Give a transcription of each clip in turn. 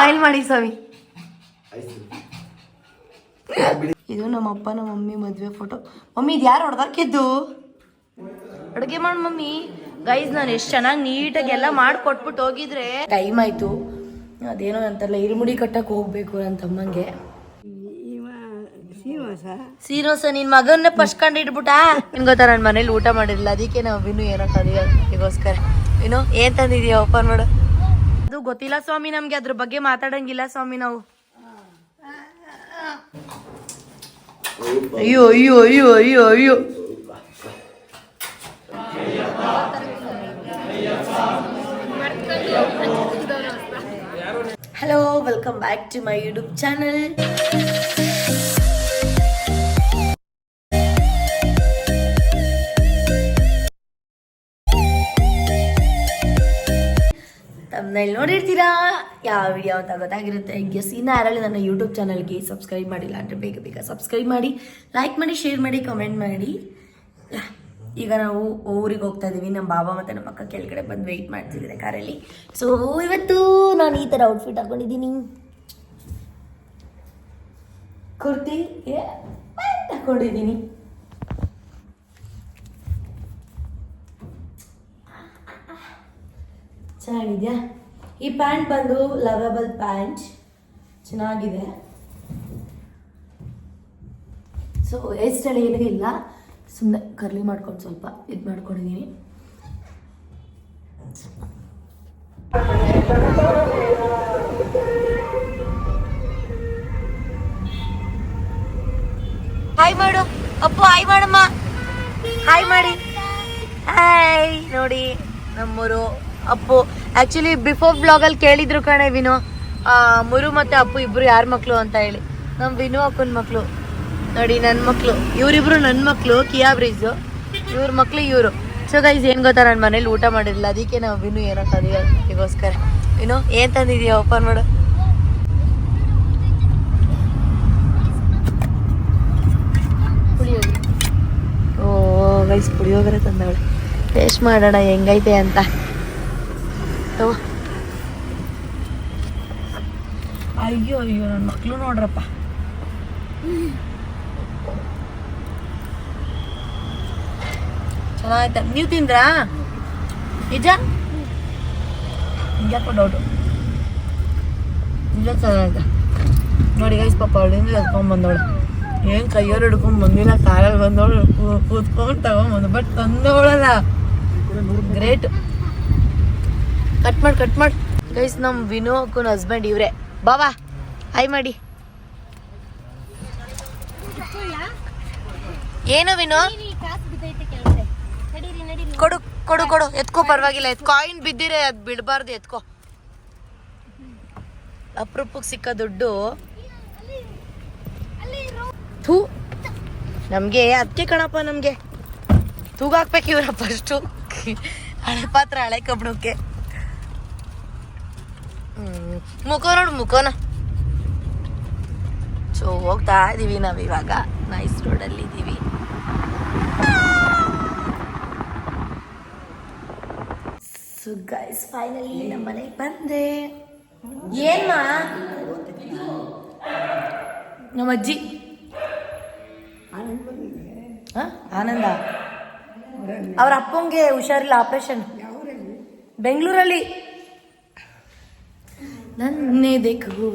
Smile ಮಾಡಿ ಸ್ವಾಮಿ. ಇದು ನಮ್ಮಪ್ಪ ನಮ್ಮ ಮಮ್ಮಿ ಮದುವೆ ಫೋಟೋ. ಮಮ್ಮಿ ಇದು ಯಾರು ಹೊಡೆದಾಕಿದ್ದು? ಅಡುಗೆ ಮಾಡಿ ಮಮ್ಮಿ. ಗೈಸ್ ನಾನು ಎಷ್ಟು ಚೆನ್ನಾಗಿ ನೀಟಾಗಿ ಎಲ್ಲ ಮಾಡಿಕೊಟ್ಬಿಟ್ಟು ಹೋಗಿದ್ರೆ ಟೈಮ್ ಆಯಿತು. ಅದೇನೋ ಅಂತಾರಲ್ಲ ಇರುಮುಡಿ ಕಟ್ಟಕ್ಕೆ ಹೋಗ್ಬೇಕು ನನ್ನ ತಮ್ಮಂಗೆ. ಸೀರೋಸ ನಿನ್ ಮಗನ್ನ ಫಸ್ಟ್ ಕಂಡು ಇಟ್ಬಿಟ್ಟ. ನಿನ್ ಗೊತ್ತಾ ನನ್ನ ಮನೇಲಿ ಊಟ ಮಾಡಿರಲಿಲ್ಲ, ಅದಕ್ಕೆ ನಾವು ವಿನು ಏನೋ ತಂದಿಗೋಸ್ಕರ. ವಿನು ಏನ್ ತಂದಿದೀಯ ಓಪನ್ ಮಾಡು. ಅದು ಗೊತ್ತಿಲ್ಲ ಸ್ವಾಮಿ, ನಮ್ಗೆ ಅದ್ರ ಬಗ್ಗೆ ಮಾತಾಡಂಗಿಲ್ಲ ಸ್ವಾಮಿ ನಾವು. ಅಯ್ಯೋ ಅಯ್ಯೋ ಅಯ್ಯೋ ಅಯ್ಯೋ ಅಯ್ಯೋ. Hello, welcome back to my YouTube channel. ತಮ್ಮನೇಲಿ ನೋಡಿರ್ತೀರಾ ಯಾವ ವಿಡಿಯೋ ಅಂತ ಗೊತ್ತಾಗಿರುತ್ತೆ. ಗೆಸ್ ಇನ್ನು ಯಾರಲ್ಲಿ ನನ್ನ ಯೂಟ್ಯೂಬ್ ಚಾನಲ್ಗೆ ಸಬ್ಸ್ಕ್ರೈಬ್ ಮಾಡಿಲ್ಲ ಅಂದರೆ ಬೇಗ ಬೇಗ ಸಬ್ಸ್ಕ್ರೈಬ್ ಮಾಡಿ, ಲೈಕ್ ಮಾಡಿ, ಶೇರ್ ಮಾಡಿ, ಕಮೆಂಟ್ ಮಾಡಿ. ಈಗ ನಾವು ಊರಿಗೆ ಹೋಗ್ತಾ ಇದ್ದೀವಿ. ನಮ್ಮ ಬಾಬಾ ಮತ್ತು ನಮ್ಮ ಅಕ್ಕ ಕೆಳಗಡೆ ಬಂದು ವೆಯ್ಟ್ ಮಾಡ್ತಿದ್ದಾರೆ ಕಾರಲ್ಲಿ. ಸೊ ಇವತ್ತು ನಾನು ಈ ಥರ ಔಟ್ಫಿಟ್ ಹಾಕೊಂಡಿದ್ದೀನಿ. ಕುರ್ತಿ ಪ್ಯಾಂಟ್ ಹಾಕೊಂಡಿದ್ದೀನಿ. ಚೆನ್ನಾಗಿದೆಯಾ? ಈ ಪ್ಯಾಂಟ್ ಬಂದು ಲವಬಲ್ ಪ್ಯಾಂಟ್, ಚೆನ್ನಾಗಿದೆ. ಸೊ ಹೇರ್ ಸ್ಟೈಲ್ ಏನೂ ಇಲ್ಲ, ಸುಮ್ಮನೆ ಕರ್ಲಿ ಮಾಡ್ಕೊಂಡು ಸ್ವಲ್ಪ ಇದು ಮಾಡ್ಕೊಂಡಿದ್ದೀನಿ. ಹಾಯ್ ಮಾಡು ಅಪ್ಪು, ಹಾಯ್ ಮಾಡಮ್ಮ, ಹಾಯ್ ಮಾಡಿ. ಹಾಯ್ ನೋಡಿ ನಮ್ಮೂರು ಅಪ್ಪು. ಆ್ಯಕ್ಚುಲಿ ಬಿಫೋರ್ ಬ್ಲಾಗಲ್ಲಿ ಕೇಳಿದ್ರು ಕಣೆ ವಿನು, ಮುರು ಮತ್ತು ಅಪ್ಪು ಇಬ್ಬರು ಯಾರ ಮಕ್ಕಳು ಅಂತ ಹೇಳಿ. ನಮ್ಮ ವಿನು ಅಪ್ಪನ ಮಕ್ಕಳು ನೋಡಿ, ನನ್ನ ಮಕ್ಕಳು ಇವರಿಬ್ರು, ನನ್ನ ಮಕ್ಕಳು ಕಿಯಾ ಬ್ರೀಜು, ಇವ್ರ ಮಕ್ಕಳು ಇವರು. ಸೊ ಗೈಸ್ ಏನು ಗೊತ್ತಾ, ನನ್ನ ಮನೇಲಿ ಊಟ ಮಾಡಿರಲಿಲ್ಲ, ಅದಕ್ಕೆ ನಾವು ವಿನು ಏನೋ ತಂದಿಗೋಸ್ಕರ. ವಿನು ಏನು ತಂದಿದೀಯ ಓಪನ್ ಮಾಡು. ಪುಳಿಯೋಗರೆ. ಓ ಗೈಸ್ ಪುಳಿಯೋಗರೆ ತಂದವಳೆ. ಟೇಸ್ಟ್ ಮಾಡೋಣ ಹೆಂಗೈತೆ ಅಂತ. ಅಯ್ಯೋ ಅಯ್ಯೋ ನನ್ನ ಮಕ್ಕಳು ನೋಡ್ರಪ್ಪ. ಚೆನ್ನಾಯ್ತ? ನೀವು ತಿಂದ್ರಾ? ನಿಜ ಯಾಕೋ ಡೌಟು. ನಿಜ ಚೆನ್ನಾಯ್ತ ನೋಡಿ ಗೈಸ್. ಪಾಪ ಅವಳಿಂದ ಎತ್ಕೊಂಡ್ ಬಂದವಳು. ಏನು ಕೈಯಲ್ಲಿ ಹಿಡ್ಕೊಂಡ್ ಬಂದಿಲ್ಲ, ಕಾರಲ್ಲಿ ಬಂದವಳು, ಕೂತ್ಕೊಂಡು ತಗೊಂಬಂದು. ಬಟ್ ತಂದವಳಲ್ಲ, ಗ್ರೇಟ್. ಕಟ್ ಮಾಡಿ ಗೈಸ್. ನಮ್ಮ ವಿನು ಅಕ್ಕನ ಹಸ್ಬೆಂಡ್ ಇವರೇ. ಬಾಬಾ ಹಾಯ್ ಮಾಡಿ. ಏನು ವಿನು? ಕೊಡು ಕೊಡು ಕೊಡು, ಎತ್ಕೋ, ಪರವಾಗಿಲ್ಲ ಎತ್ಕೋ. ಕಾಯಿನ್ ಬಿದ್ದಿರೆ ಅದು ಬಿಡಬಾರ್ದು, ಎತ್ಕೋ. ಅಪರೂಪಕ್ಕೆ ಸಿಕ್ಕ ದುಡ್ಡು. ಥೂ, ನಮಗೆ ಅದಕ್ಕೆ ಕಣಪ್ಪ, ನಮಗೆ ತೂಗಾಕ್ಬೇಕು ಇವ್ರ ಫಸ್ಟು. ಹಳೆ ಪಾತ್ರ ಹಳೆ ಕಬ್ಬಣಕ್ಕೆ. ಮುಖ ನೋಡು, ಮುಖನ. ಸೊ ಹೋಗ್ತಾ ಇದೀವಿ ನಾವಿವಾಗ, ನೈಸ್ ರೋಡಲ್ಲಿ ಇದ್ದೀವಿ. ಸೊ ಗೈಸ್ ಫೈನಲಿ ನಮ್ಮ ಮನೆಗೆ ಬಂದೆ. ಏನ್ಮ ನಮ್ಮ ಅಜ್ಜಿ ಆನಂದ ಅವ್ರ ಅಪ್ಪಂಗೆ ಹುಷಾರಿಲ್ಲ, ಆಪರೇಷನ್ ಬೆಂಗಳೂರಲ್ಲಿ. ನನ್ನೇ ಬೇಕು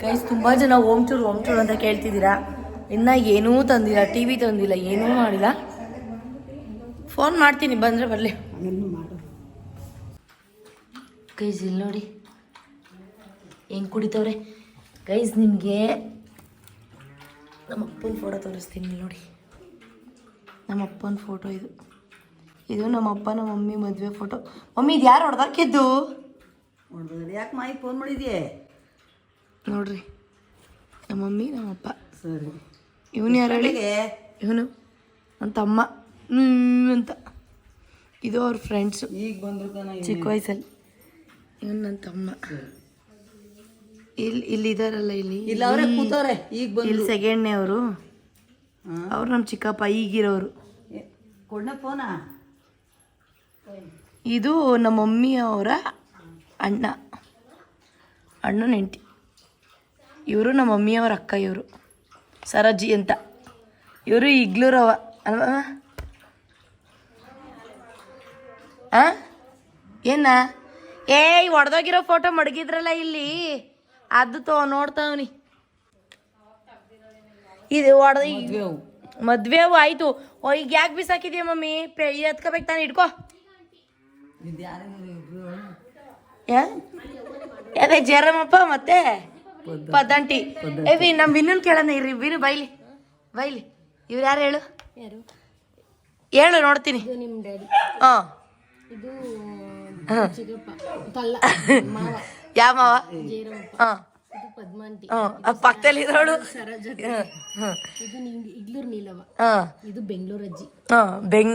ಗೈಸ್. ತುಂಬ ಜನ ಹೋಮ್ ಟೂರ್ ಅಂತ ಕೇಳ್ತಿದ್ದೀರಾ. ಇನ್ನು ಏನೂ ತಂದಿಲ್ಲ, ಟಿ ವಿ ತಂದಿಲ್ಲ, ಏನೂ ಮಾಡಿಲ್ಲ. ಫೋನ್ ಮಾಡ್ತೀನಿ ಬಂದರೆ ಬರಲಿ. ಗೈಸ್ ಇಲ್ಲಿ ನೋಡಿ ಹೆಂಗೆ ಕುಡಿತವ್ರೆ. ಗೈಸ್ ನಿಮಗೆ ನಮ್ಮ ಅಪ್ಪನ ಫೋಟೋ ತೋರಿಸ್ತೀನಿ ನೋಡಿ. ನಮ್ಮ ಅಪ್ಪನ ಫೋಟೋ ಇದು ನಮ್ಮಪ್ಪ ನಮ್ಮ ಮಮ್ಮಿ ಮದುವೆ ಫೋಟೋ. ಮಮ್ಮಿ ಇದು ಯಾರು ಹೊಡೆದಾಕಿದ್ದು? ಯಾಕೆ ಮಾಯಿ ಫೋನ್ ಮಾಡಿದ್ಯೆ ನೋಡ್ರಿ. ನಮ್ಮ ಮಮ್ಮಿ ನಮ್ಮಪ್ಪ. ಸರಿ. ಇವನು ಯಾರು ಹೇಳಿ? ಇವನು ನನ್ನ ತಮ್ಮ ಅಂತ. ಇದು ಅವ್ರ ಫ್ರೆಂಡ್ಸು, ಈಗ ಬಂದ್ರು ಚಿಕ್ಕ ವಯಸ್ಸಲ್ಲಿ. ಇವನು ನನ್ನ ತಮ್ಮ. ಇಲ್ಲಿ ಇದಾರಲ್ಲ, ಇಲ್ಲಿ ಅವರೇ ಕೂತವ್ರೆ. ಈಗ ಬಂದು ಇಲ್ಲಿ ಸೆಕೆಂಡ್ನೇ ಅವರು. ಅವ್ರು ನಮ್ಮ ಚಿಕ್ಕಪ್ಪ ಈಗಿರೋರು. ಕೊಡ್ನ ಫೋನಾ? ಇದು ನಮ್ಮ ಮಮ್ಮಿ ಅವರ ಅಣ್ಣನ ಹೆಂಡತಿ. ಇವರು ನಮ್ಮ ಮಮ್ಮಿಯವ್ರ ಅಕ್ಕ, ಇವರು ಸರಜ್ಜಿ ಅಂತ. ಇವರು ಇಗ್ಲೂರವ ಅಲ್ವಾ? ಏನ ಒಡೆದೋಗಿರೋ ಫೋಟೋ ಮಡಗಿದ್ರಲ್ಲ ಇಲ್ಲಿ, ಅದು ನೋಡ್ತಾವನಿ. ಇದು ಮದ್ವೆ ಆಯ್ತು. ಈಗ ಯಾಕೆ ಬಿಸಾಕಿದ್ಯಾ ಮಮ್ಮಿ? ಎತ್ಕೋಬೇಕು ತಾನೆ, ಇಟ್ಕೋ. ಅದೇ ಜಯರಾಮಪ್ಪ ಮತ್ತೆ ಪದ್ದಂಟಿ. ನಮ್ ವಿನ್ನನ್ ಕೇಳೋಣ ಇರ್ರಿ. ವಿನು ಬೈಲಿ ಇವ್ರು ಯಾರು ಹೇಳು? ಹೇಳು ನೋಡ್ತೀನಿ. ಯಾವ ಮಾವ? ಪಕ್ಕದಲ್ಲಿ ಇರೋಳು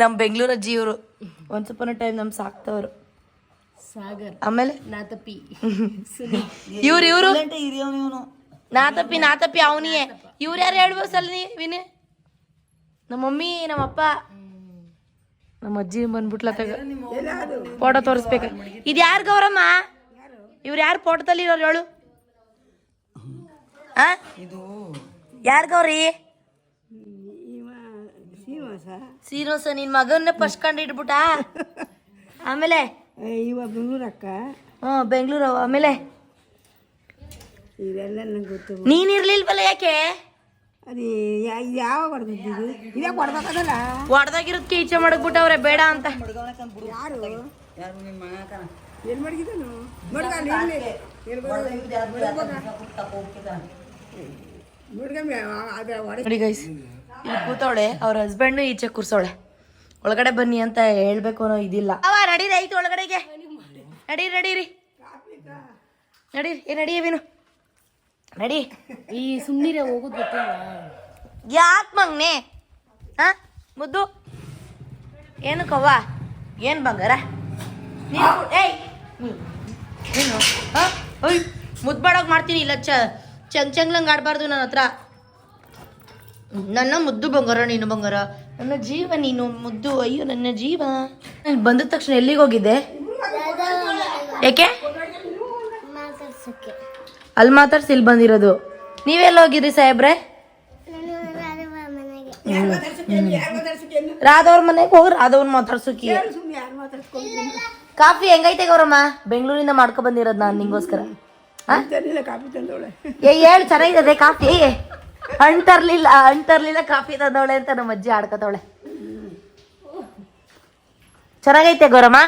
ನಮ್ ಬೆಂಗಳೂರು ಅಜ್ಜಿ. ಇವರು ಒಂದ್ ಸ್ವಲ್ಪ ಟೈಮ್ ನಮ್ ಸಾಕ್ತವ್ರು. ಆಮೇಲೆ ನಾತಪ್ಪಿ ಇವ್ರು ನಾತಪ್ಪಿ ಅವನಿಯೇ. ಇವ್ರು ಯಾರು ಹೇಳ್ಬೋದು ಸಲ ವಿನಿ? ನಮ್ಮ ಮಮ್ಮಿ, ನಮ್ಮಪ್ಪ, ನಮ್ಮ ಅಜ್ಜಿ ಬಂದ್ಬಿಟ್ಲ. ಫೋಟೋ ತೋರಿಸ್ಬೇಕ. ಇದು ಯಾರು ಗೌರಮ್ಮ? ಇವ್ರು ಯಾರು ಫೋಟೋದಲ್ಲಿ ಇರೋರು ಹೇಳು? ಯಾರು ಗೌರಿ? ಶ್ರೀನಿವಾಸ ನಿನ್ ಮಗನ್ನ ಫಸ್ಟ್ ಕಂಡು ಇಟ್ಬಿಟ್ಟ. ಆಮೇಲೆ ಬೆಂಗಳೂರಕ್ಕ. ಬೆಂಗಳೂರು. ಆಮೇಲೆ ಇವೆಲ್ಲ ನಂಗೆ ಗೊತ್ತು. ನೀನ್ ಇರ್ಲಿಲ್ವಲ್ಲ, ಯಾಕೆ? ಅದೇ ಯಾವಾಗ ಹೊಡೆದಿದ್ದು? ಇದೇ ಹೊಡ್ಬೇಕದಲ್ಲ. ಹೊಡೆದಾಗಿರೋದಕ್ಕೆ ಈಚೆ ಮಾಡಕ್ಬಿಟ್ಟವ್ರೆ ಬೇಡ ಅಂತ. ಯಾರು ನಿಮ್ಮ ಎಲ್ಲಿ ಮಡಗಿದನು? ನೋಡಿ ಗೈಸ್, ಇಲ್ಲಿ ಕೂತವಳೆ, ಅವ್ರ ಹಸ್ಬೆಂಡ್ ಈಚೆ ಕೂರ್ಸವಳೆ. ಒಳಗಡೆ ಬನ್ನಿ ಅಂತ ಹೇಳ್ಬೇಕು ಅನ್ನೋ ಇದಿಲ್ಲ. ನಡೀರಿ, ಆಯ್ತು ಒಳಗಡೆಗೆ ನಡೀರಿ. ನಡೀವಿನು ನಡಿ. ಈ ಸುಮ್ಮನಿರೆ ಹೋಗೋದು ಗೊತ್ತಿಲ್ಲ. ಯಾಕೆ ಮಂಗ್ನೆ? ಮುದ್ದು ಏನು ಕವ್ವ? ಏನು ಬಂಗಾರ? ನೀನು ಮುದ್ಬಾಡೋಗಿ ಮಾಡ್ತೀನಿ. ಇಲ್ಲ ಚಂಗ್ಲಂಗ್ ಆಡಬಾರ್ದು ನನ್ನ ಹತ್ರ. ನನ್ನ ಮುದ್ದು ಬಂಗಾರ, ನೀನು ಬಂಗಾರ, ನನ್ನ ಜೀವ ನೀನು ಮುದ್ದು. ಅಯ್ಯೋ ನನ್ನ ಜೀವ. ಬಂದ ತಕ್ಷಣ ಎಲ್ಲಿಗೆ ಹೋಗಿದ್ದೆ? ಯಾಕೆ? ಅಲ್ಲಿ ಮಾತಾಡ್ಸಿ ಇಲ್ಲಿ ಬಂದಿರೋದು. ನೀವೆಲ್ಲ ಹೋಗಿದ್ರಿ ಸಾಹೇಬ್ರೆ? ರಾಧವ್ರ ಮನೆಗೆ ಹೋಗಿ ರಾಧವ್ನ ಮಾತಾಡ್ಸೋಕಿ. ಕಾಫಿ ಹೆಂಗೈತೆ ಗೌರಮ್ಮ? ಬೆಂಗಳೂರಿಂದ ಮಾಡ್ಕೊ ಬಂದಿರೋದು ನಾನು ನಿಂಗೋಸ್ಕರ. ಹೇಳು, ಚೆನ್ನಾಗಿದೆ ಕಾಫಿ. ಹಣ್ಣು ತರ್ಲಿಲ್ಲ ಕಾಫಿ ತಂದವಳೆ ಅಂತ ನಮ್ಮ ಅಜ್ಜಿ ಆಡ್ಕತವಳೆ. ಚೆನ್ನಾಗೈತೆ ಗೌರಮ್ಮ?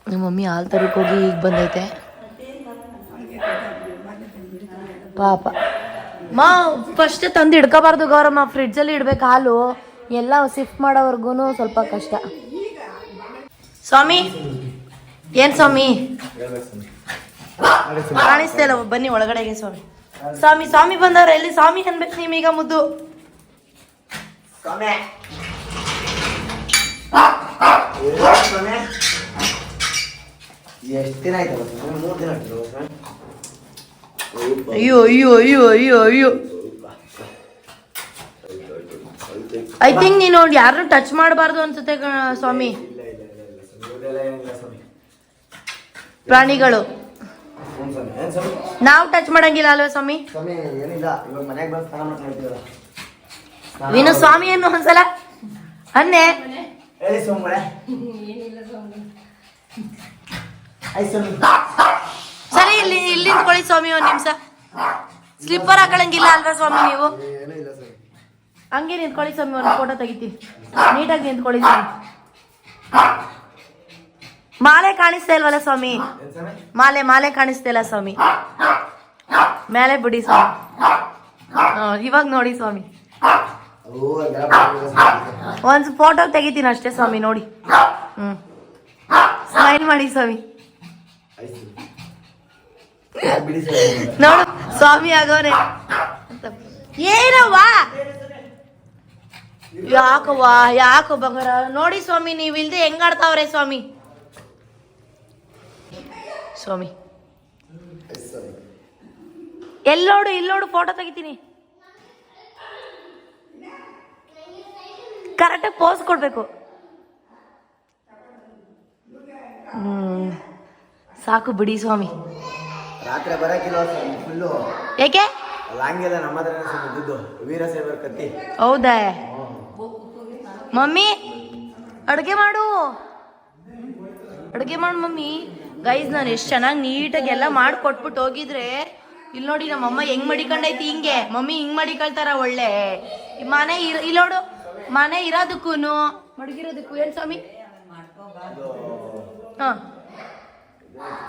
ನಮ್ಮ ಮಮ್ಮಿ ಹಾಲು ತರಕ್ಕೆ ಹೋಗಿ ಈಗ ಬಂದೈತೆ ಪಾಪ. ಫಸ್ಟ್ ತಂದು ಇಡ್ಕೋಬಾರ್ದು ಗೌರಮ್ಮ, ಫ್ರಿಡ್ಜಲ್ಲಿ ಇಡ್ಬೇಕು ಹಾಲು. ಎಲ್ಲ ಶಿಫ್ಟ್ ಮಾಡೋವರ್ಗು ಸ್ವಲ್ಪ ಕಷ್ಟ. ಸ್ವಾಮಿ ಏನ್ ಸ್ವಾಮಿ ಕಾಣಿಸ್ತಾ ಇಲ್ಲ? ಬನ್ನಿ ಒಳಗಡೆಗೆ. ಸ್ವಾಮಿ ಬಂದವ್ರ. ಎಲ್ಲಿ ಸ್ವಾಮಿ ಅನ್ಬೇಕು ನಿಮೀಗ ಮುದ್ದು? ಅಯ್ಯೋ ಐ ಥಿಂಕ್ ನೀನು ಯಾರನ್ನು ಟಚ್ ಮಾಡಬಾರ್ದು ಅನ್ಸುತ್ತೆ ಸ್ವಾಮಿ. ಪ್ರಾಣಿಗಳು ನಾವು ಟಚ್ ಮಾಡಂಗಿಲ್ಲ ಅಲ್ವಾ ಸ್ವಾಮಿ? ವಿನು ಸ್ವಾಮಿಯನ್ನು ಒಂದ್ಸಲ ಅನ್ನೆ. ಸರಿ, ಇಲ್ಲಿ ನಿಂತ್ಕೊಳ್ಳಿ ಸ್ವಾಮಿ ಒಂದ್ ನಿಮಿಷ. ಸ್ಲಿಪ್ಪರ್ ಹಾಕೊಳಂಗಿಲ್ಲ ಅಲ್ವಾ ಸ್ವಾಮಿ ನೀವು? ಹಂಗೆ ನಿಂತ್ಕೊಳ್ಳಿ ಸ್ವಾಮಿ, ಒಂದು ಫೋಟೋ ತೆಗಿತೀನಿ. ನೀಟಾಗಿ ನಿಂತ್ಕೊಳ್ಳಿ ಸ್ವಾಮಿ. ಮಾಲೆ ಕಾಣಿಸ್ತಾ ಇಲ್ವಲ್ಲ ಸ್ವಾಮಿ? ಮಾಲೆ ಕಾಣಿಸ್ತಾ ಇಲ್ಲ ಸ್ವಾಮಿ. ಮೇಲೆ ಬಿಡಿ ಸ್ವಾಮಿ. ಇವಾಗ ನೋಡಿ ಸ್ವಾಮಿ, ಒಂದ್ ಫೋಟೋ ತೆಗಿತೀನಿ ಅಷ್ಟೇ ಸ್ವಾಮಿ. ನೋಡಿ, ಸ್ಮೈಲ್ ಮಾಡಿ ಸ್ವಾಮಿ. ನೋಡು ಸ್ವಾಮಿ ಆಗೋರೆ. ಏನವ್ವಾ? ಯಾಕೋ ಬಂಗಾರ? ನೋಡಿ ಸ್ವಾಮಿ, ನೀವ್ ಇಲ್ದೆ ಹೆಂಗಾಡ್ತಾವ್ರೆ ಸ್ವಾಮಿ. ಇಲ್ಲೋಡು ಫೋಟೋ ತೆಗಿತೀನಿ. ಕರೆಕ್ಟಾಗಿ ಪೋಸ್ ಕೊಡ್ಬೇಕು. ಸಾಕು ಬಿಡಿ ಸ್ವಾಮಿ. ರಾತ್ರಿ ಬರಕಿಲ್ಲ ಫುಲ್ಲು ಯಾಕೆ? ಹಂಗೆಲ್ಲ ನಮ್ಮ ಹತ್ರ ದುಡ್ಡು ವೀರಶೈವರ ಕತ್ತಿ. ಹೌದಾ ಮಮ್ಮಿ? ಅಡುಗೆ ಮಾಡು ಮಮ್ಮಿ. ಗೈಸ್ ನಾನು ಎಷ್ಟು ಚೆನ್ನಾಗಿ ನೀಟಾಗಿ ಎಲ್ಲ ಮಾಡಿಕೊಟ್ಬಿಟ್ಟು ಹೋಗಿದ್ರೆ ಇಲ್ಲಿ ನೋಡಿ ನಮ್ಮಮ್ಮ ಹೆಂಗ್ ಮಡಿಕೊಂಡೈತಿ. ಹಿಂಗೆ ಮಮ್ಮಿ ಹಿಂಗ್ ಮಡಿಕೊಳ್ತಾರ. ಒಳ್ಳೆ ಮನೆ ಇಲ್ಲೋಡು, ಮನೆ ಇರೋದಕ್ಕೂ ಮಡಗಿರೋದಕ್ಕೂ ಏನ್ ಸ್ವಾಮಿ? ಹಾ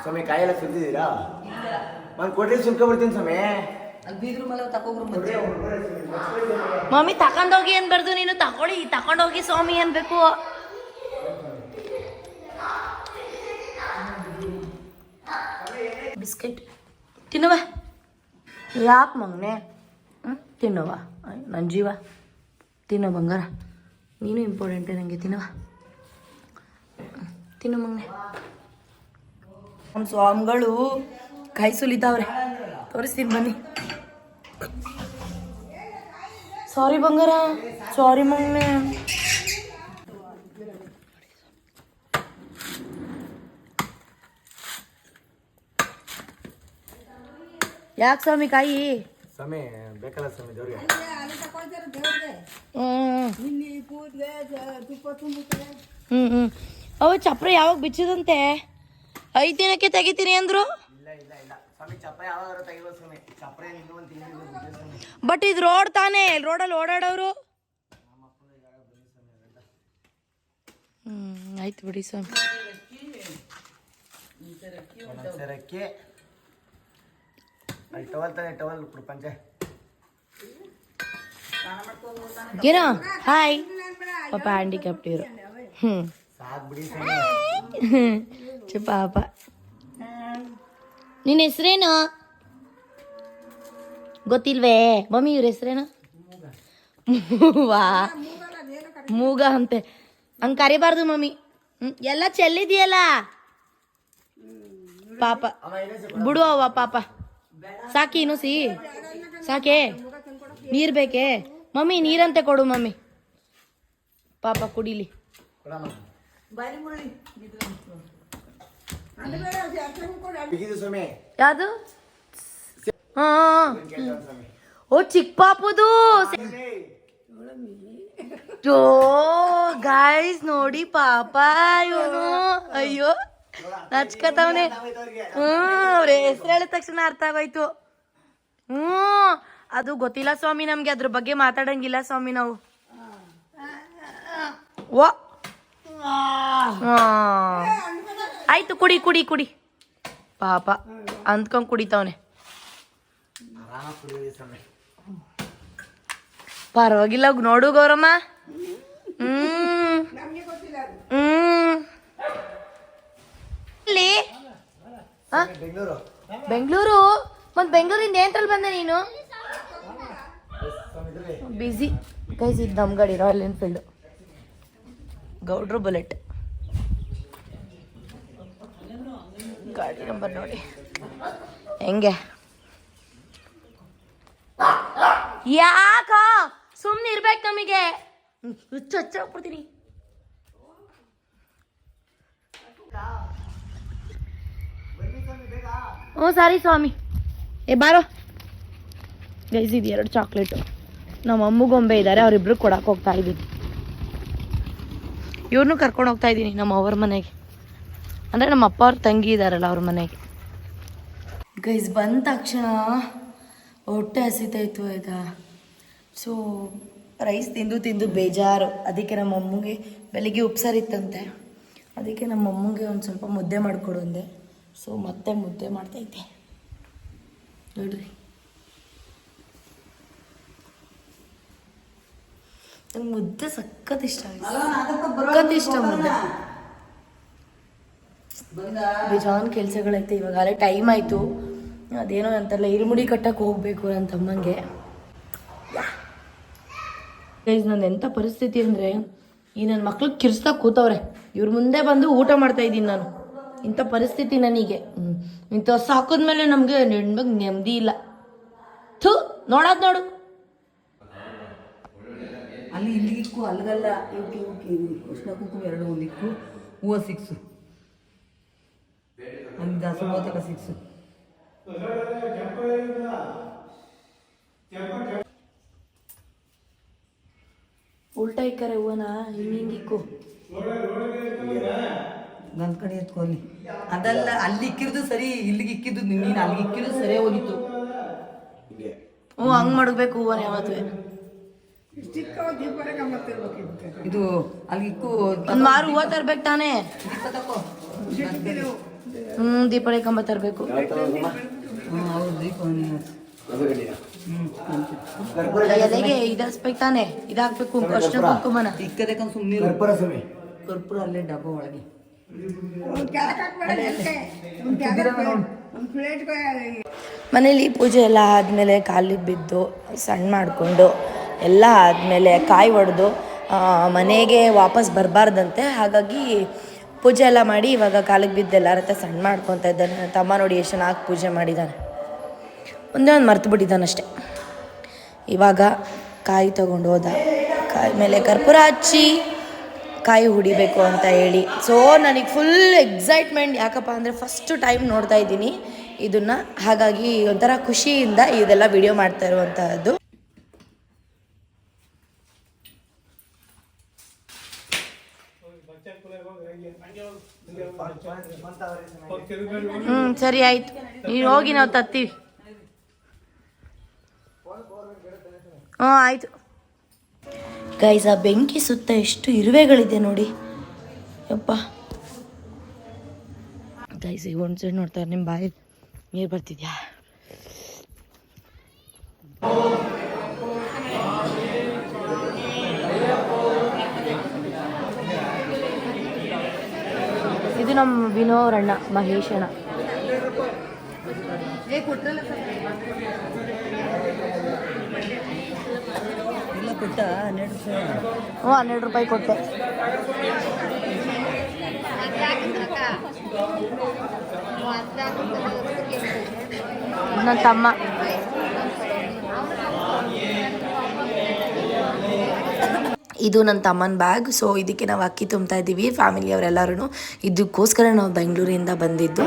ಸ್ವಾಮಿ ಕಾಯೆಲ್ಲ ಸುತ್ತಿದ್ದೀರಾ? ನಾನು ಕೊಡ್ಲಿ ಸುಲ್ಕ ಬರ್ತೀನಿ ಸ್ವಾಮಿ. ಮಮ್ಮಿ ತಕೊಂಡೋಗಿ ಅನ್ಬಾರ್ದು, ನೀನು ತಕೊಂಡೋಗಿ ಸ್ವಾಮಿ ಅನ್ಬೇಕು. ಬಿಸ್ಕೆಟ್ ತಿನ್ನುವ. ಯಾಕೆ ಮಗನೆ? ತಿನ್ನುವ ನನ್ನ ಜೀವ. ತಿನ್ನೋ ಬಂಗಾರ, ನೀನು ಇಂಪಾರ್ಟೆಂಟೇ ನನಗೆ. ತಿನ್ನು ಮಗನೆ. ನಮ್ಮ ಸ್ವಾಮಿಗಳು ಕೈ ಸುಲಿತಾವ್ರೆ, ತೋರಿಸ್ತೀನಿ ಬನ್ನಿ. ಸಾರಿ ಬಂಗಾರ, ಸಾರಿ ಮಗನೆ. ಯಾಕೆ ಸ್ವಾಮಿ ಕಾಯಿ? ಸ್ವಾಮಿ ಬೇಕಲ್ಲ ಸ್ವಾಮಿ ದೇವ್ರಿಗೆ. ಇಲ್ಲಿ ಕೂತ್ಗೆ ತುಪ್ಪ ತುಂಬುತ್ತೆ. ಅವ ಚಪ್ರ ಯಾವಾಗ ಬಿಚ್ಚದಂತೆ? 5 ದಿನಕ್ಕೆ ತೆಗಿತೀನಿ ಅಂದ್ರು. ಇಲ್ಲ ಸ್ವಾಮಿ ಚಪ್ರ ಯಾವಾಗ ತೆಗಿಬೋದು ಸ್ವಾಮಿ. ಚಪ್ರ ಇನ್ನೂ ಒಂದು ತಿಂಗಳು. ಬಟ್ ಇದು ರೋಡ್ ತಾನೇ, ರೋಡಲ್ಲಿ ಓಡಾಡೋರು. ಆಯ್ತು ಬಿಡಿ ಸ್ವಾಮಿ. ಸರಕ್ಕೆ ಟವಲ್ ತಾನೆ, ಟವಲ್ ಪ್ರಪಂಚ ಏನೋ ಹಾಯ್ ಪಾಪ ಹ್ಯಾಂಡಿಕ್ಯಾಪ್ಟ್ ಇರು. ಸಾಕ್ ಬಿಡಿ ಸ್ವಾಮಿ. ಪಾಪ. ನಿನ್ನ ಹೆಸ್ರೇನು ಗೊತ್ತಿಲ್ವೇ ಮಮ್ಮಿ? ಇವ್ರ ಹೆಸ್ರೇನು? ಮೂಗ ಅಂತೆ. ಹಂಗೆ ಕರಿಬಾರ್ದು ಮಮ್ಮಿ. ಎಲ್ಲ ಚೆಲ್ಲಿದೆಯಲ್ಲ ಪಾಪ. ಬಿಡು ಅವ್ವ ಪಾಪ. ಸಾಕಿ ಇನ್ನು ಸಾಕೆ? ನೀರು ಬೇಕೇ ಮಮ್ಮಿ? ನೀರಂತೆ ಕೊಡು ಮಮ್ಮಿ, ಪಾಪ ಕುಡಿಲಿ. ಯಾವುದು? ಓ ಚಿಕ್ಕ ಪಾಪುದು. ಗಾಯ್ಸ್ ನೋಡಿ ಪಾಪ ಇವನು. ಅಯ್ಯೋ ನಚ್ಕತವನೆ. ಅವ್ರ ಹೆಸರು ಹೇಳಿದ ತಕ್ಷಣ ಅರ್ಥ ಆಗೋಯ್ತು. ಅದು ಗೊತ್ತಿಲ್ಲ ಸ್ವಾಮಿ ನಮ್ಗೆ, ಅದ್ರ ಬಗ್ಗೆ ಮಾತಾಡಂಗಿಲ್ಲ ಸ್ವಾಮಿ ನಾವು. ವಾ ಆಯ್ತು, ಕುಡಿ ಕುಡಿ ಕುಡಿ. ಪಾಪ ಅಂದ್ಕೊಂಡ್ ಕುಡಿತಾವನೆ. ಪರವಾಗಿಲ್ಲ ನೋಡು ಗೌರಮ್ಮ. ಬೆಂಗಳೂರು. ಮತ್ ಬೆಂಗಳೂರಿಂದ ಏನ್ರಲ್ಲಿ ಬಂದೆ ನೀನು? ಬಿಸಿ ಗೈಸ್. ಇದು ನಮ್ಮ ಗಾಡಿ, ರಾಯಲ್ ಎನ್ಫೀಲ್ಡ್ ಗೌಡ್ರು ಬುಲೆಟ್. ಗಾಡಿ ನಂಬರ್ ನೋಡಿ ಹೆಂಗೆ. ಯಾಕ ಸುಮ್ಮನೆ ಇರ್ಬೇಕು ನಮಗೆ. ಹಚ್ಚಾಕ್ಬಿಡ್ತೀನಿ. ಓ ಸಾರಿ ಸ್ವಾಮಿ. ಬಾರೋ ಗೈಸ್, ಇದು 2 ಚಾಕ್ಲೇಟು. ನಮ್ಮ ಅಮ್ಮಗೊಂಬೆ ಇದ್ದಾರೆ, ಅವರಿಬ್ರು ಕೊಡಕ್ಕೆ ಹೋಗ್ತಾ ಇದ್ದೀನಿ. ಇವ್ರನ್ನೂ ಕರ್ಕೊಂಡು ಹೋಗ್ತಾ ಇದ್ದೀನಿ ನಮ್ಮ ಅವ್ರ ಮನೆಗೆ, ಅಂದರೆ ನಮ್ಮ ಅಪ್ಪ ಅವ್ರ ತಂಗಿ ಇದ್ದಾರಲ್ಲ ಅವ್ರ ಮನೆಗೆ. ಗೈಸ್ ಬಂದ ತಕ್ಷಣ ಹೊಟ್ಟೆ ಹಸಿತಾಯಿತ್ತು ಆಯಿತಾ. ಸೊ ರೈಸ್ ತಿಂದು ಬೇಜಾರು. ಅದಕ್ಕೆ ನಮ್ಮ ಅಮ್ಮಗೆ ಬೆಳಿಗ್ಗೆ ಉಪ್ಸಾರಿತ್ತಂತೆ, ಅದಕ್ಕೆ ನಮ್ಮ ಅಮ್ಮಗೆ ಒಂದು ಸ್ವಲ್ಪ ಮುದ್ದೆ ಮಾಡಿಕೊಡು ಅಂದೆ. ಸೊ ಮತ್ತೆ ಮುದ್ದೆ ಮಾಡ್ತೈತೆ ನೋಡ್ರಿ. ನಂಗೆ ಮುದ್ದೆ ಸಖತ್ ಇಷ್ಟ ಮುದ್ದೆ. ಬೇಜಾನ್ ಕೆಲಸಗಳೈತೆ ಇವಾಗ. ಅಲ್ಲೇ ಟೈಮ್ ಆಯಿತು. ಅದೇನೋ ಅಂತಾರಲ್ಲ, ಇರುಮುಡಿ ಕಟ್ಟಕ್ಕೆ ಹೋಗ್ಬೇಕು ನನ್ನ ತಮ್ಮಂಗೆ. ನಂದು ಎಂಥ ಪರಿಸ್ಥಿತಿ ಅಂದರೆ, ಈ ನನ್ನ ಮಕ್ಳು ಕಿರ್ಸ್ತಾ ಕೂತವ್ರೆ. ಇವ್ರ ಮುಂದೆ ಬಂದು ಊಟ ಮಾಡ್ತಾ ಇದ್ದೀನಿ ನಾನು. ಇಂಥ ಪರಿಸ್ಥಿತಿ ನನಗೆ. ಇಂಥ ಸಾಕಿದ್ಮೇಲೆ ನಮಗೆ ಹೆಣ್ಮಗೆ ನೆಮ್ಮದಿ ಇಲ್ಲ. ಥೂ ನೋಡೋದು ನೋಡು. ಅಲ್ಲಿ ಇಲ್ಲಿಕ್ಕು ಅಲ್ಲಿಗಲ್ಲ, ಇವಕ್ಕೆ ಉಷ್ಣ ಕುಂಕುಮ 2 ಒಂದಿಕ್ಕು, ಹೂವು 6. ಒಂದು ಜಾಸ್ತಿ ಹೋಗ್ತಲ್ಲ 6. ಉಲ್ಟಾ ಇಕ್ಕರೆ ಹೂವನ ಹಿಂಗಿಕ್ಕು. ಗಂದ್ ಕಡೆ ಎತ್ಕೊಳ್ಳಿ. ಅದಲ್ಲ, ಅಲ್ಲಿ ಇಕ್ಕಿರೋದು ಸರಿ, ಇಲ್ಲಿಗೆ ಇಕ್ಕಿದ್ದು ನೀನು ಅಲ್ಲಿಗೆ ಇಕ್ಕಿರೋದು ಸರಿಯಾಗಿ ಹೋಗಿತ್ತು. ಹ್ಞೂ ಹಂಗ್ ಮಾಡ್ಬೇಕು ಹೂವನ ಯಾವತ್ತೂ. ಇದು ಅಲ್ಲಿ ಇಕ್ಕು. ಒಂದ್ ಮಾರು ಹೂವ ತರ್ಬೇಕು ತಾನೇ. ತಕೋ. ದೀಪಾವಳಿ ಕಂಬ ತರ್ಬೇಕು. ಹೌದು, ದೀಪ ಎಲೆಗೆ ಇದಾಸ್ಬೇಕು ತಾನೆ, ಇದಾಕ್ಬೇಕು ಅಷ್ಟು ಕುಂಕುಮನ. ಇಕ್ಕದಕ್ಕಂತ ಸುಮ್ಮನೆ ಕರ್ಪೂರ ಸಮಯ. ಕರ್ಪೂರ ಅಲ್ಲೇ ಡಬ್ಬ ಒಳಗೆ. ಮನೇಲಿ ಪೂಜೆ ಎಲ್ಲ ಆದಮೇಲೆ ಕಾಲಿಗೆ ಬಿದ್ದು ಸಣ್ಣ ಮಾಡಿಕೊಂಡು ಎಲ್ಲ ಆದಮೇಲೆ ಕಾಯಿ ಹೊಡೆದು ಮನೆಗೆ ವಾಪಸ್ ಬರಬಾರ್ದಂತೆ. ಹಾಗಾಗಿ ಪೂಜೆ ಎಲ್ಲ ಮಾಡಿ ಇವಾಗ ಕಾಲಿಗೆ ಬಿದ್ದು ಎಲ್ಲರ ಹತ್ರ ಸಣ್ಣ ಮಾಡ್ಕೊತಾ ಇದ್ದಾನೆ. ನನ್ನ ತಮ್ಮ ನೋಡಿ ಎಷ್ಟು ಚೆನ್ನಾಗಿ ಪೂಜೆ ಮಾಡಿದ್ದಾನೆ. ಒಂದೇ ಒಂದು ಮರ್ತು ಬಿಟ್ಟಿದ್ದಾನಷ್ಟೆ. ಇವಾಗ ಕಾಯಿ ತೊಗೊಂಡು ಹೋದ. ಕಾಯಿ ಮೇಲೆ ಕರ್ಪೂರ ಹಚ್ಚಿ ಕಾಯಿ ಹುಡಿಬೇಕು ಅಂತ ಹೇಳಿ. ಸೊ ನನಗೆ ಫುಲ್ ಎಕ್ಸೈಟ್ಮೆಂಟ್. ಯಾಕಪ್ಪ ಅಂದರೆ ಫಸ್ಟ್ ಟೈಮ್ ನೋಡ್ತಾ ಇದ್ದೀನಿ ಇದನ್ನು. ಹಾಗಾಗಿ ಒಂಥರ ಖುಷಿಯಿಂದ ಇದೆಲ್ಲ ವಿಡಿಯೋ ಮಾಡ್ತಾ ಇರುವಂತಹದ್ದು. ಸರಿ ಆಯ್ತು, ನೀನು ಹೋಗಿ ನಾವು ತತ್ತೀವಿ. ಆಯ್ತು ಗೈಸ್, ಆ ಬೆಂಕಿ ಸುತ್ತ ಎಷ್ಟು ಇರುವೆಗಳಿದೆ ನೋಡಿ ಯಪ್ಪ. ಗೈಸ್ ಈಗ ಒಂದು ಸೈಡ್ ನೋಡ್ತಾರೆ, ನಿಮ್ಮ ಬಾಯಿ ನೀರು ಬರ್ತಿದ್ಯಾ? ಇದು ನಮ್ಮ ವಿನೋರಣ್ಣ ಮಹೇಶಣ್ಣ. ಕೊಟ್ಟ 12 ರೂಪಾಯಿ ಕೊಟ್ಟೆ. ನನ್ನ ತಮ್ಮ. ಇದು ನನ್ನ ತಮ್ಮನ ಬ್ಯಾಗ್. ಸೊ ಇದಕ್ಕೆ ನಾವು ಅಕ್ಕಿ ತುಂಬ್ತಾ ಇದ್ದೀವಿ ಫ್ಯಾಮಿಲಿಯವರೆಲ್ಲರೂ. ಇದಕ್ಕೋಸ್ಕರ ನಾವು ಬೆಂಗಳೂರಿಂದ ಬಂದಿದ್ದು.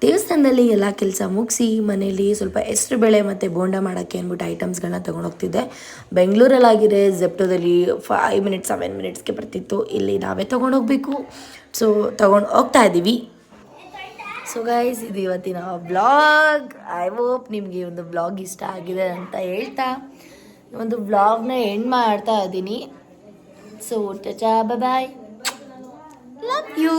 ದೇವಸ್ಥಾನದಲ್ಲಿ ಎಲ್ಲ ಕೆಲಸ ಮುಗಿಸಿ ಮನೇಲಿ ಸ್ವಲ್ಪ ಹೆಸರು ಬೇಳೆ ಮತ್ತು ಬೋಂಡ ಮಾಡೋಕ್ಕೆ ಅಂದ್ಬಿಟ್ಟು ಐಟಮ್ಸ್ಗಳನ್ನ ತೊಗೊಂಡೋಗ್ತಿದ್ದೆ. ಬೆಂಗಳೂರಲ್ಲಾಗಿದ್ರೆ ಝೆಪ್ಟೋದಲ್ಲಿ 5 ಮಿನಿಟ್ಸ್ 7 ಮಿನಿಟ್ಸ್ಗೆ ಬರ್ತಿತ್ತು. ಇಲ್ಲಿ ನಾವೇ ತೊಗೊಂಡೋಗ್ಬೇಕು. ಸೊ ತೊಗೊಂಡು ಹೋಗ್ತಾ ಇದ್ದೀವಿ. ಸೊ ಗೈಸ್, ಇದು ಇವತ್ತಿನ ವ್ಲಾಗ್. ಐ ಹೋಪ್ ನಿಮಗೆ ಒಂದು ವ್ಲಾಗ್ ಇಷ್ಟ ಆಗಿದೆ ಅಂತ ಹೇಳ್ತಾ ಒಂದು ವ್ಲಾಗ್ನ ಎಂಡ್ ಮಾಡ್ತಾ ಇದ್ದೀನಿ. So tata, bye, love you.